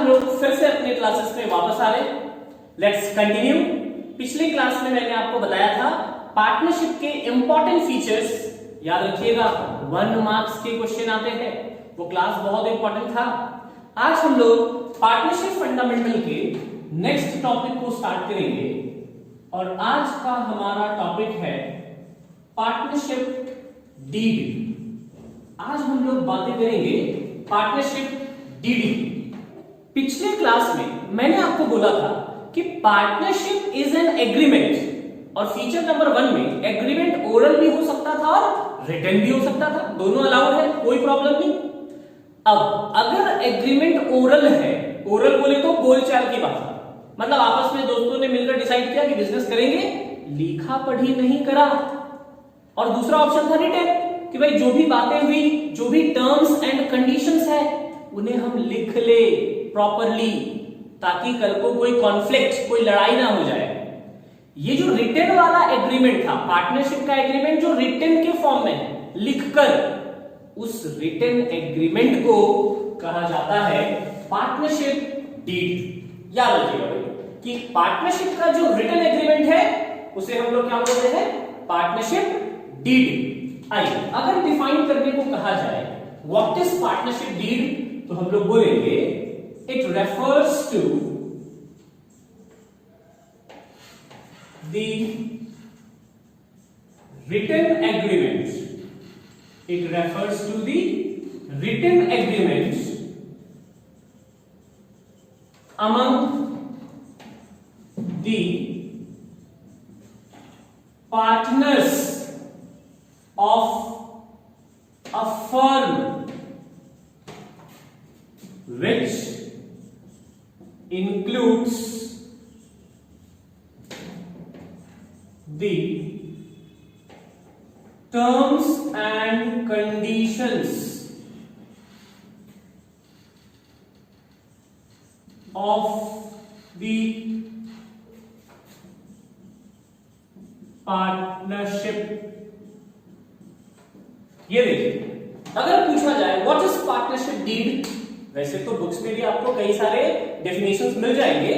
हम लोग फिर से अपने क्लासेस में वापस आ रहे। Let's continue. पिछली क्लास में मैंने आपको बताया था पार्टनरशिप के इंपॉर्टेंट फीचर्स। याद रखिएगा 1 मार्क्स के क्वेश्चन आते हैं, वो क्लास बहुत इंपॉर्टेंट था। आज हम लोग पार्टनरशिप फंडामेंटल के नेक्स्ट टॉपिक को स्टार्ट करेंगे और आज का हमारा टॉपिक है पार्टनरशिप डीड। आज हम लोग बातें करेंगे पार्टनरशिप डीडी। पिछले क्लास में मैंने आपको बोला था कि पार्टनरशिप इज एन एग्रीमेंट और फीचर नंबर 1 में एग्रीमेंट ओरल भी हो सकता था और रिटन भी हो सकता था, दोनों अलाउड है, कोई प्रॉब्लम नहीं। अब अगर एग्रीमेंट ओरल है, ओरल बोले तो बोलचाल की बात, मतलब आपस में दोस्तों ने मिलकर डिसाइड किया कि बिजनेस करेंगे, लिखा पढ़ी नहीं करा। और दूसरा ऑप्शन था रिटन, कि भाई जो भी बातें हुई, जो भी टर्म्स एंड कंडीशंस है उन्हें हम लिख ले प्रॉपरली, ताकि कल को कोई कॉन्फ्लिक्ट, कोई लड़ाई ना हो जाए। ये जो रिटन वाला एग्रीमेंट था, पार्टनरशिप का एग्रीमेंट जो रिटन के फॉर्म में लिखकर, उस रिटन एग्रीमेंट को कहा जाता है पार्टनरशिप डीड। याद रखिएगा भाई कि पार्टनरशिप का जो रिटन एग्रीमेंट है उसे हम लोग क्या बोलते हैं, पार्टनरशिप डीड। आइए अगर डिफाइन करने को कहा जाए व्हाट इज पार्टनरशिप डीड, तो हम लोग बोलेंगे it refers to the written agreement, it refers to the written agreement among the partners of a firm which includes the terms and conditions of the partnership. ये देखिए, अगर पूछा जाए what is partnership deed, वैसे तो books में भी आपको कई सारे डेफिनेशंस मिल जाएंगे,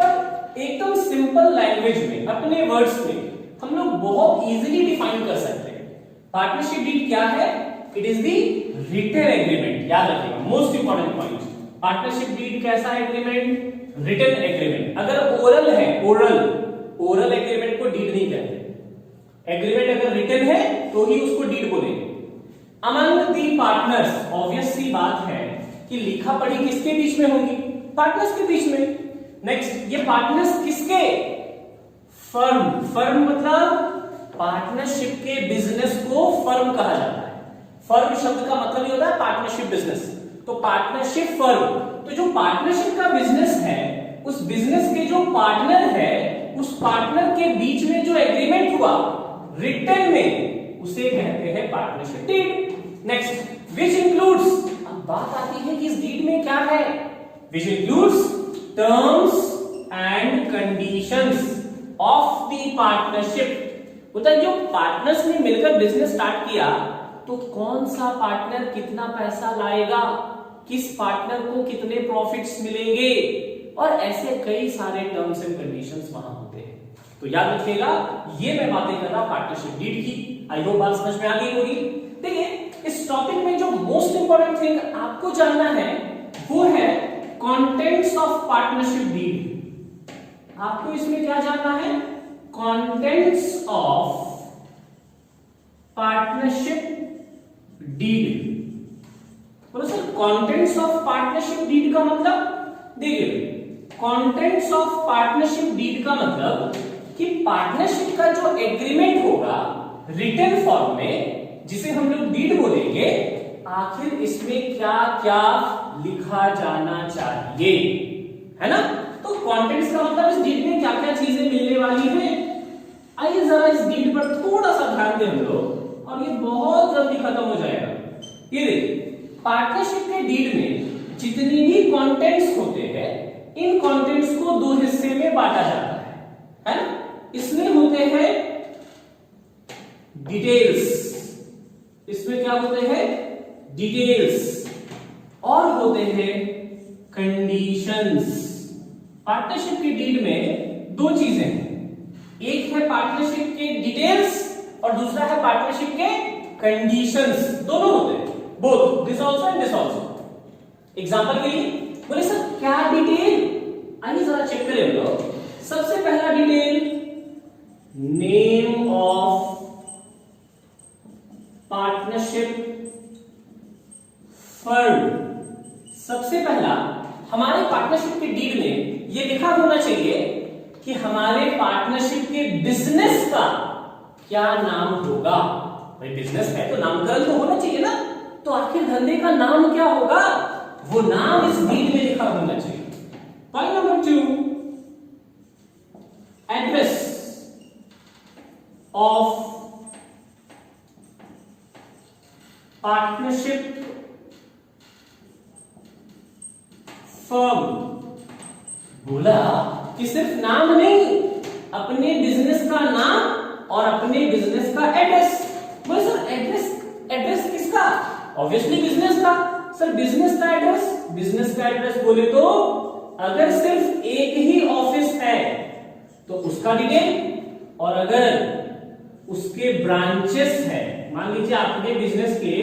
बट एकदम सिंपल लैंग्वेज में, अपने वर्ड्स में हम लोग बहुत इजीली डिफाइन कर सकते हैं। पार्टनरशिप डीड क्या है? It is the written agreement. याद रखिएगा, most important point, partnership deed कैसा एग्रीमेंट? Written agreement. अगर ओरल है, ओरल एग्रीमेंट को डीड नहीं कहते। एग्रीमेंट अगर रिटन है तो ही उसको डीड बोलेंगे। अमंग दी पार्टनर्स, ऑब्वियस सी बात है कि लिखा पढ़ी किसके बीच में होगी? पार्टनर्स के बीच में। नेक्स्ट, ये पार्टनर्स किसके? फर्म मतलब पार्टनरशिप के बिजनेस को फर्म कहा जाता है। फर्म शब्द का मतलब ये होता है पार्टनरशिप बिजनेस, तो पार्टनरशिप फर्म। तो जो पार्टनरशिप का बिजनेस है, उस बिजनेस के जो पार्टनर है, उस पार्टनर के बीच में जो एग्रीमेंट हुआ रिटन में, उसे कहते हैं partnership deed. Next, which includes, अब बात आती है कि इस डीड में क्या है? Which includes terms and conditions of the partnership. मतलब जो पार्टनर्स ने मिलकर बिजनेस स्टार्ट किया, तो कौन सा पार्टनर कितना पैसा लाएगा, किस पार्टनर को कितने प्रॉफिट्स मिलेंगे, और ऐसे कई सारे टर्म्स एंड कंडीशंस वहां होते हैं। तो याद रखिएगा, ये मैं बातें कर रहा पार्टनरशिप डीड की। आई होप बात समझ में आ गई होगी। देखिए, इस टॉपिक में जो मोस्ट इंपॉर्टेंट थिंग आपको जानना है वो है कंटेंट्स ऑफ पार्टनरशिप डीड। आपको इसमें क्या जानना है? Contents of partnership deed. बोलो sir, contents of partnership deed का मतलब? देखिए, कंटेंट्स ऑफ पार्टनरशिप डीड का मतलब कि पार्टनरशिप का जो एग्रीमेंट होगा रिटन फॉर्म में, जिसे हम लोग डीड बोलेंगे, आखिर इसमें क्या क्या लिखा जाना चाहिए, है ना? तो कंटेंट्स का मतलब इस डीड में क्या क्या चीजें मिलने वाली है। आइए जरा इस डीड पर थोड़ा सा ध्यान दें हम लोग, और ये बहुत जल्दी खत्म हो जाएगा। ये देखिए, पार्टनरशिप के डीड में जितनी भी कंटेंट्स होते हैं, इन कंटेंट्स को 2 हिस्से में बांटा जाता है ना? इसमें होते हैं डिटेल्स, इसमें क्या होते हैं? डिटेल्स, और होते हैं कंडीशन। कंडीशंस। पार्टनरशिप की डीड में दो चीजें हैं, एक है पार्टनरशिप के डिटेल्स और दूसरा है पार्टनरशिप के कंडीशंस। दोनों होते हैं, both this also and this also. Example के लिए बोले सर क्या डिटेल, आइए जरा चेक करें हम लोग। सबसे पहला detail, name of partnership firm. सबसे पहला हमारे पार्टनरशिप के डीड में ये लिखा होना चाहिए कि हमारे पार्टनरशिप के बिजनेस का क्या नाम होगा। भाई बिजनेस है तो नामकरण तो होना चाहिए ना, तो आखिर धंधे का नाम क्या होगा, वो नाम इस डीड में लिखा होना चाहिए। Point number 2, address of partnership firm. बोला कि सिर्फ नाम नहीं, अपने बिजनेस का नाम और अपने बिजनेस का एड्रेस। बोले सर एड्रेस किसका, ऑब्वियसली बिजनेस का। सर बिजनेस का एड्रेस, बिजनेस का एड्रेस बोले तो अगर सिर्फ एक ही ऑफिस है तो उसका डिटेल, और अगर उसके ब्रांचेस है, मान लीजिए आपके बिजनेस के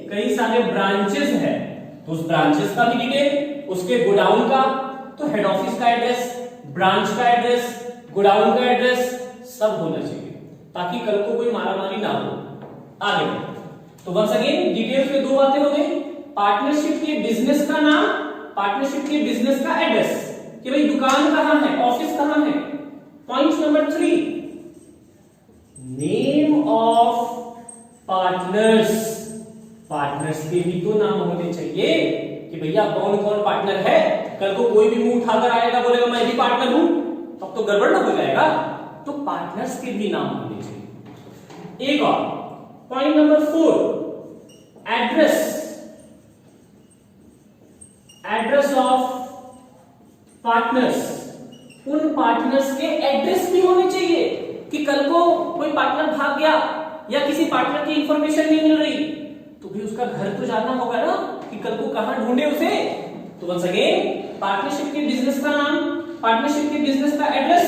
कई सारे ब्रांचेस हैं, तो उस ब्रांचेस का भी डिटेल, उसके गोडाउन का, तो हेड ऑफिस का एड्रेस, ब्रांच का एड्रेस, गोडाउन का एड्रेस सब होना चाहिए, ताकि कल को कोई मारामारी ना हो। आगे तो वंस अगेन डिटेल्स में दो बातें हो गई, पार्टनरशिप के बिजनेस का नाम, पार्टनरशिप के बिजनेस का एड्रेस, कि भाई दुकान कहां है, ऑफिस कहां है। Point number 3, name of partners. Partners के भी तो नाम होने चाहिए कि भैया कौन कौन पार्टनर है। कल को कोई भी मुंह उठाकर आएगा बोलेगा मैं भी पार्टनर हूं, तब तो गड़बड़ ना हो जाएगा। तो पार्टनर्स के भी नाम होने चाहिए। एक और point number 4, address of partners. उन पार्टनर्स के एड्रेस भी होने चाहिए कि कल को कोई पार्टनर भाग गया या किसी पार्टनर की इंफॉर्मेशन नहीं मिल रही तो भी उसका घर तो जानना होगा ना कि कल को कहां ढूंढे उसे। तो वंस अगेन पार्टनरशिप के बिजनेस का नाम, पार्टनरशिप के बिजनेस का एड्रेस,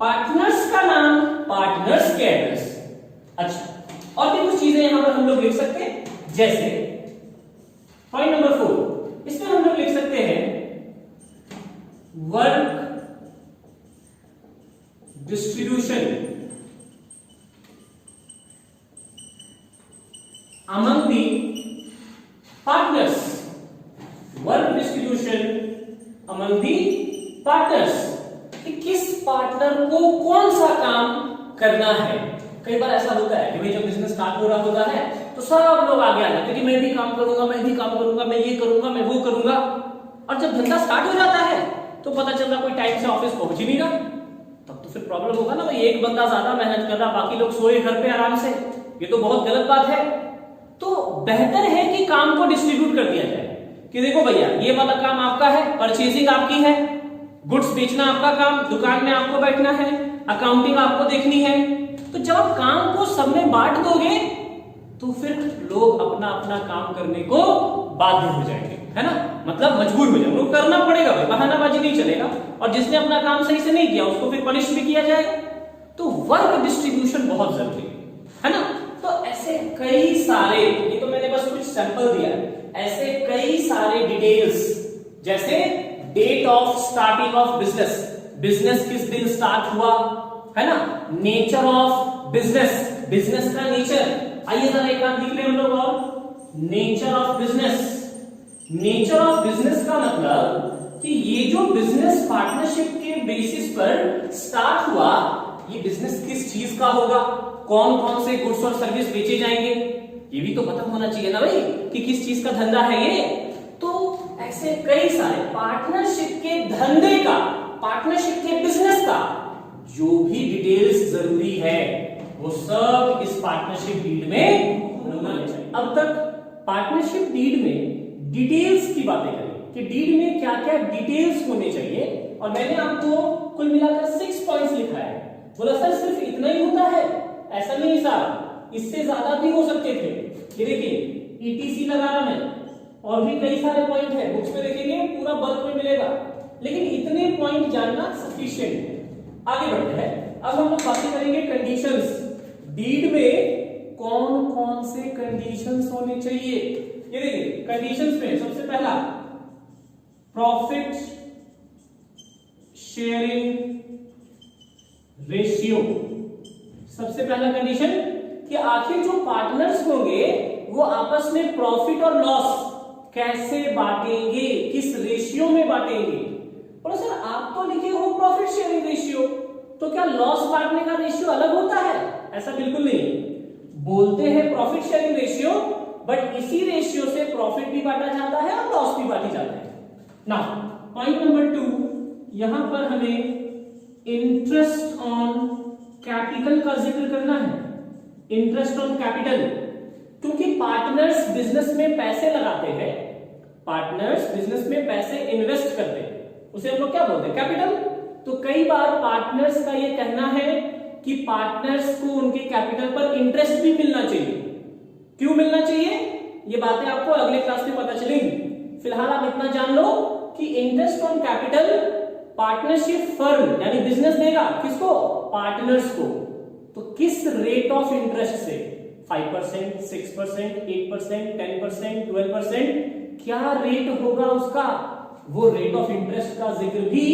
पार्टनर्स का नाम, पार्टनर्स के एड्रेस। अच्छा और भी कुछ चीजें यहां पर हम लोग लिख सकते हैं, जैसे पॉइंट नंबर 4, इसमें हम लोग लिख सकते हैं work distribution among the partners, work distribution among the partners, कि किस पार्टनर को कौन सा काम करना है। कई बार ऐसा होता है कि भाई जब बिजनेस स्टार्ट हो रहा होता है तो सब लोग आगे आ जाते हैं कि मैं भी काम करूंगा, मैं भी काम करूंगा, मैं ये करूंगा, मैं वो करूंगा। और जब धंधा स्टार्ट हो जाता है तो पता चल रहा कोई टाइम से ऑफिस पहुंच ही नहीं रहा, तब तो फिर प्रॉब्लम होगा ना। भाई एक बंदा ज्यादा मेहनत कर रहा, बाकी लोग सोए घर पे आराम से, ये तो बहुत गलत बात है। तो बेहतर है कि काम को डिस्ट्रीब्यूट कर दिया जाए कि देखो भैया ये वाला काम आपका है, परचेजिंग आपकी है, गुड्स बेचना आपका काम, दुकान में आपको बैठना है, अकाउंटिंग आपको देखनी है। तो जब आप काम को सब में बांट दोगे तो फिर लोग अपना अपना काम करने को बाध्य हो जाएंगे, है ना, मतलब मजबूर हो जाएंगे, उनको करना पड़ेगा भाई, बहानाबाजी नहीं चलेगा। और जिसने अपना काम सही से नहीं किया उसको फिर पनिश भी किया जाएगा। तो वर्क डिस्ट्रीब्यूशन बहुत जरूरी है ना। तो ऐसे कई सारे, ये तो मैंने बस कुछ सैंपल दिया, ऐसे कई सारे डिटेल्स, जैसे date of starting of business, business किस दिन स्टार्ट हुआ, है ना, नेचर ऑफ बिजनेस, बिजनेस का नेचर। आइए जरा एक बार देख ले हम लोग, और nature of business. Nature of business का मतलब कि ये जो बिजनेस पार्टनरशिप के बेसिस पर स्टार्ट हुआ, ये बिजनेस किस चीज का होगा, कौन कौन से गुड्स और सर्विस बेचे जाएंगे, ये भी तो पता होना चाहिए ना भाई कि किस चीज का धंधा है ये। तो ऐसे कई सारे पार्टनरशिप के धंधे का, पार्टनरशिप के बिजनेस का जो भी डिटेल्स जरूरी है वो सब इस पार्टनरशिप डीड में होना चाहिए। अब तक पार्टनरशिप डीड में डिटेल्स की बातें करी कि डीड में क्या क्या डिटेल्स होने चाहिए, और मैंने आपको कुल मिलाकर 6 पॉइंट्स लिखा है। बोला सर सिर्फ इतना ही होता है, ऐसा नहीं साहब, इससे ज्यादा भी हो सकते थे। ये देखिए ETC लगा रहा मैं, और भी कई सारे पॉइंट है, बुक्स में देखेंगे पूरा बल्क में मिलेगा। लेकिन इतने पॉइंट जानना सफिशिएंट है। आगे बढ़ते हैं, अब हम लोग बातें करेंगे कंडीशंस। डीड में कौन कौन से कंडीशंस होने चाहिए। ये देखिए कंडीशंस में सबसे पहला प्रॉफिट शेयरिंग रेशियो। सबसे पहला कंडीशन कि आखिर जो पार्टनर्स होंगे वो आपस में प्रॉफिट और लॉस कैसे बांटेंगे, किस रेशियो में बांटेंगे। और सर आप तो लिखे हो प्रॉफिट शेयरिंग रेशियो, तो क्या लॉस बांटने का रेशियो अलग होता है? ऐसा बिल्कुल नहीं। बोलते हैं प्रॉफिट शेयरिंग रेशियो, बट इसी रेशियो से प्रॉफिट भी बांटा जाता है और लॉस भी बांटी जाता है। नाउ पॉइंट नंबर 2, यहां पर हमें इंटरेस्ट ऑन कैपिटल का जिक्र करना है। इंटरेस्ट ऑन कैपिटल, क्योंकि पार्टनर्स बिजनेस में पैसे लगाते हैं, पार्टनर्स बिजनेस में पैसे इन्वेस्ट करते हैं, उसे हम लोग क्या बोलते हैं? कैपिटल। तो कई बार पार्टनर्स का ये कहना है कि पार्टनर्स को उनके कैपिटल पर इंटरेस्ट भी मिलना चाहिए। क्यों मिलना चाहिए? ये बातें आपको अगले क्लास में पता चलेंगी। फिलहाल आप इतना जान लो कि interest on capital partnership firm यानी बिजनेस देगा किसको? पार्टनर्स को। तो किस रेट ऑफ इंटरेस्ट से? 5%, 6%, 8%, 10%, 12%, क्या रेट होगा उसका? वो रेट ऑफ इंटरेस्ट का जिक्र भी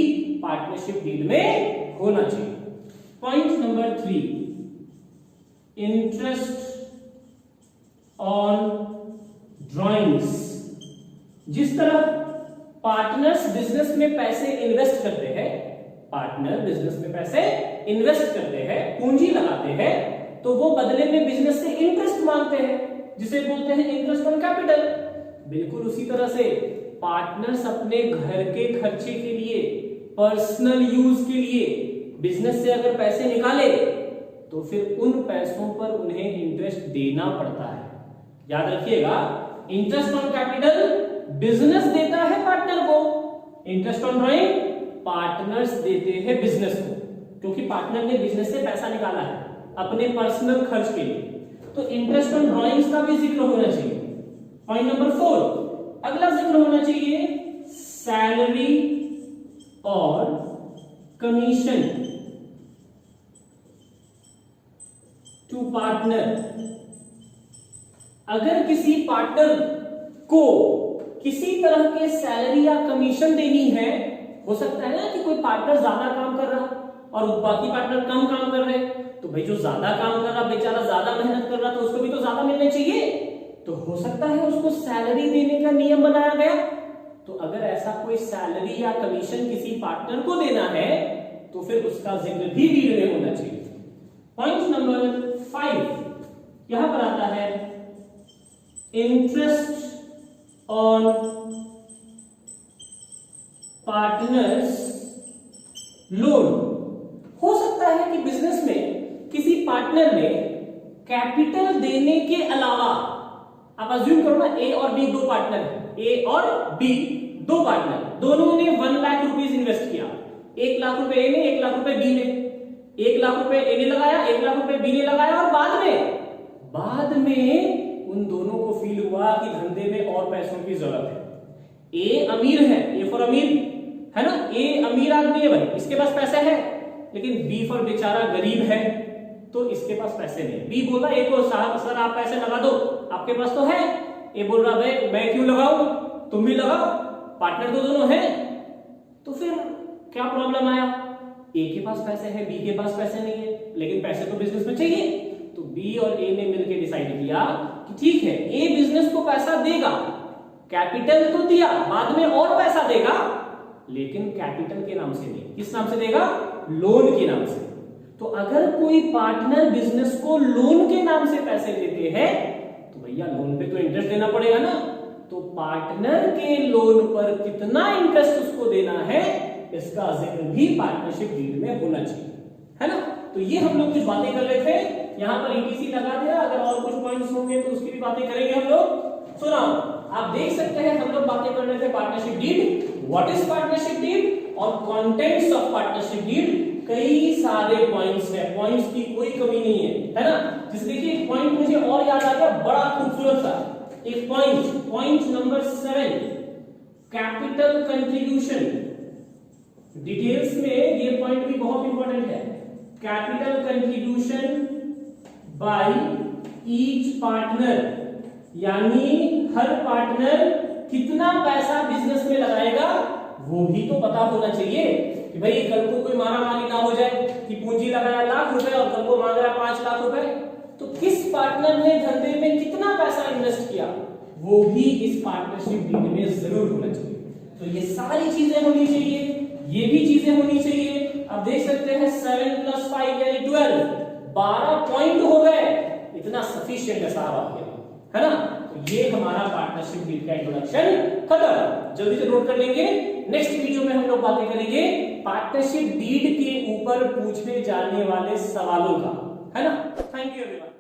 पार्टनरशिप डीड में होना चाहिए। Point number 3, interest on drawings. जिस तरह पार्टनर्स बिजनेस में पैसे इन्वेस्ट करते हैं, पार्टनर बिजनेस में पैसे इन्वेस्ट करते हैं, पूंजी लगाते हैं, तो वो बदले में बिजनेस से इंटरेस्ट मांगते हैं, जिसे बोलते हैं इंटरेस्ट ऑन कैपिटल। बिल्कुल उसी तरह से पार्टनर्स अपने घर के खर्चे के लिए, पर्सनल यूज के लिए बिजनेस से अगर पैसे निकाले तो फिर उन पैसों पर उन्हें इंटरेस्ट देना पड़ता है। याद रखिएगा, इंटरेस्ट ऑन कैपिटल बिजनेस देता है पार्टनर को, इंटरेस्ट ऑन ड्राइंग पार्टनर्स देते हैं बिजनेस को, क्योंकि पार्टनर ने बिजनेस से पैसा निकाला है अपने पर्सनल खर्च के लिए। तो इंटरेस्ट ऑन ड्राइंग्स का भी जिक्र होना चाहिए। पॉइंट नंबर 4, अगला जिक्र होना चाहिए सैलरी और कमीशन टू पार्टनर। अगर किसी पार्टनर को किसी तरह के सैलरी या कमीशन देनी है, हो सकता है ना कि कोई पार्टनर ज्यादा काम कर रहा और बाकी पार्टनर कम काम कर रहे, तो भाई जो ज्यादा काम कर रहा बेचारा ज्यादा मेहनत कर रहा, तो उसको भी तो ज्यादा मिलने चाहिए। तो हो सकता है उसको सैलरी देने का नियम बनाया गया। तो अगर ऐसा कोई सैलरी या कमीशन किसी पार्टनर को देना है तो फिर उसका जिक्र भी डीड में होना चाहिए। पॉइंट नंबर 5 यहां पर आता है इंटरेस्ट ऑन पार्टनर्स लोन। हो सकता है कि बिजनेस में किसी पार्टनर ने कैपिटल देने के अलावा, आप अज्यूम करो ना ए और बी 2 पार्टनर है, ए और बी 2 पार्टनर, दोनों ने 1 लाख रुपीस इन्वेस्ट किया। 1 लाख रुपए ए ने, 1 लाख रुपए बी ने। 1 लाख रुपए ए ने लगाया, 1 लाख रुपए बी ने लगाया, और बाद में उन दोनों को फील हुआ कि धंधे में और पैसों की जरूरत है। ए अमीर है, ए फॉर अमीर है ना, ए अमीर आदमी है भाई, इसके पास पैसे है, लेकिन बी फॉर बेचारा गरीब है, तो इसके पास पैसे नहीं। बी बोला ए को, साहब सर आप पैसे लगा दो, आपके पास तो है। ए बोल रहा भाई मैं क्यों लगाऊं, तुम भी लगाओ, पार्टनर तो दोनों हैं। तो फिर क्या प्रॉब्लम आया? ए के पास पैसे है, बी के पास पैसे नहीं है, लेकिन पैसे तो बिजनेस में चाहिए। तो बी और ए ने मिलकर डिसाइड किया कि ठीक है, ए बिजनेस को पैसा देगा, कैपिटल तो दिया, बाद में और पैसा देगा, लेकिन कैपिटल के नाम से नहीं। किस नाम से देगा? लोन के नाम से। तो अगर कोई पार्टनर बिजनेस को लोन के नाम से पैसे देते हैं तो भैया लोन पे तो इंटरेस्ट देना पड़ेगा ना। तो पार्टनर के लोन पर कितना इंटरेस्ट उसको देना है, इसका जिक्र भी पार्टनरशिप डीड में होना चाहिए, है ना। तो ये हम लोग कुछ बातें कर रहे थे, यहां पर ईटीसी लगा दिया। अगर और कुछ पॉइंट्स होंगे तो उसकी भी बातें करेंगे हम लोग। सुनो, आप देख सकते हैं हम लोग बातें कर रहे थे partnership deed, what is partnership deed और कंटेंट्स ऑफ पार्टनरशिप डीड। कई सारे पॉइंट्स हैं, पॉइंट्स की कोई कमी नहीं है ना। जैसे देखिए एक पॉइंट मुझे और याद आ गया, बड़ा खूबसूरत सा एक point, point number 7, capital contribution details में ये पॉइंट भी बहुत इंपॉर्टेंट है, capital contribution by each partner, यानी हर पार्टनर कितना पैसा बिजनेस में लगाएगा वो भी तो पता होना चाहिए कि भाई कल को कोई मारामारी ना हो जाए कि पूंजी लगाया लाख रुपए और कल को मांग रहा है 5 लाख रुपए, तो किस पार्टनर ने धंधे में कितना पैसा इन्वेस्ट किया वो भी इस पार्टनरशिप डीड में जरूर होना चाहिए। तो ये सारी चीजें होनी चाहिए, ये भी चीजें होनी चाहिए। अब देख सकते हैं 7 + 5 यानी 12, 12 पॉइंट हो गए, इतना सफिशिएंट है सारा वाक्य, है ना। तो ये हमारा पार्टनरशिप डीड का इंट्रोडक्शन खत्म। जल्दी से नोट कर लेंगे, नेक्स्ट वीडियो में हम लोग बातें करेंगे पार्टनरशिप डीड के ऊपर पूछे जाने वाले सवालों का, है ना। Thank you everyone.